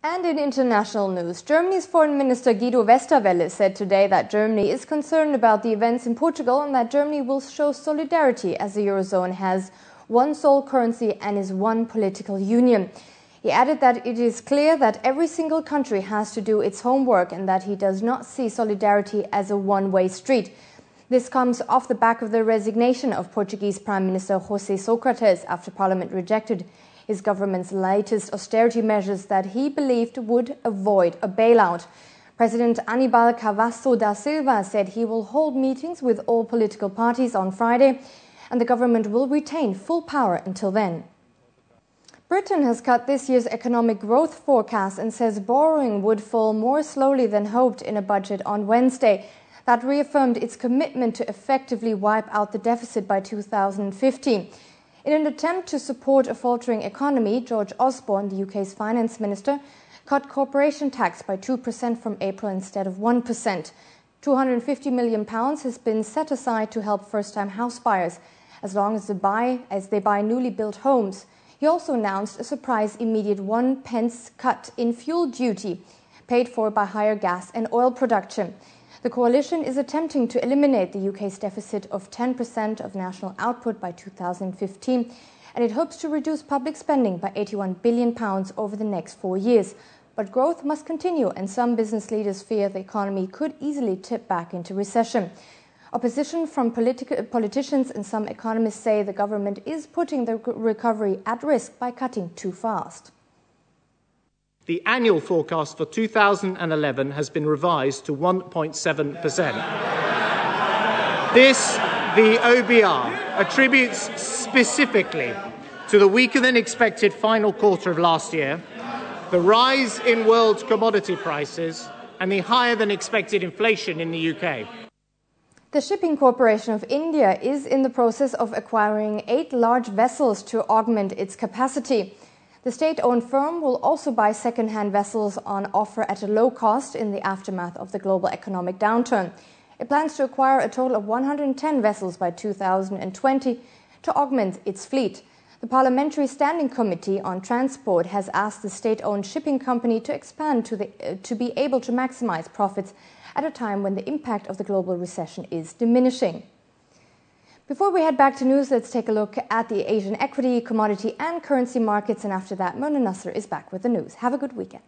And in international news, Germany's Foreign Minister Guido Westerwelle said today that Germany is concerned about the events in Portugal and that Germany will show solidarity as the Eurozone has one sole currency and is one political union. He added that it is clear that every single country has to do its homework and that he does not see solidarity as a one-way street. This comes off the back of the resignation of Portuguese Prime Minister José Sócrates after Parliament rejected his government's latest austerity measures that he believed would avoid a bailout. President Aníbal Cavaco da Silva said he will hold meetings with all political parties on Friday, and the government will retain full power until then. Britain has cut this year's economic growth forecast and says borrowing would fall more slowly than hoped in a budget on Wednesday. That reaffirmed its commitment to effectively wipe out the deficit by 2015. In an attempt to support a faltering economy, George Osborne, the UK's finance minister, cut corporation tax by 2% from April instead of 1%. £250 million has been set aside to help first-time house buyers as long as they buy newly built homes. He also announced a surprise immediate 1 pence cut in fuel duty, paid for by higher gas and oil production. The coalition is attempting to eliminate the UK's deficit of 10% of national output by 2015, and it hopes to reduce public spending by £81 billion over the next 4 years. But growth must continue, and some business leaders fear the economy could easily tip back into recession. Opposition from politicians and some economists say the government is putting the recovery at risk by cutting too fast. The annual forecast for 2011 has been revised to 1.7%. This, the OBR, attributes specifically to the weaker-than-expected final quarter of last year, the rise in world commodity prices, and the higher-than-expected inflation in the UK. The Shipping Corporation of India is in the process of acquiring 8 large vessels to augment its capacity. The state-owned firm will also buy second-hand vessels on offer at a low cost in the aftermath of the global economic downturn. It plans to acquire a total of 110 vessels by 2020 to augment its fleet. The Parliamentary Standing Committee on Transport has asked the state-owned shipping company to expand to be able to maximize profits at a time when the impact of the global recession is diminishing. Before we head back to news, let's take a look at the Asian equity, commodity and currency markets, and after that, Mona Nasser is back with the news. Have a good weekend.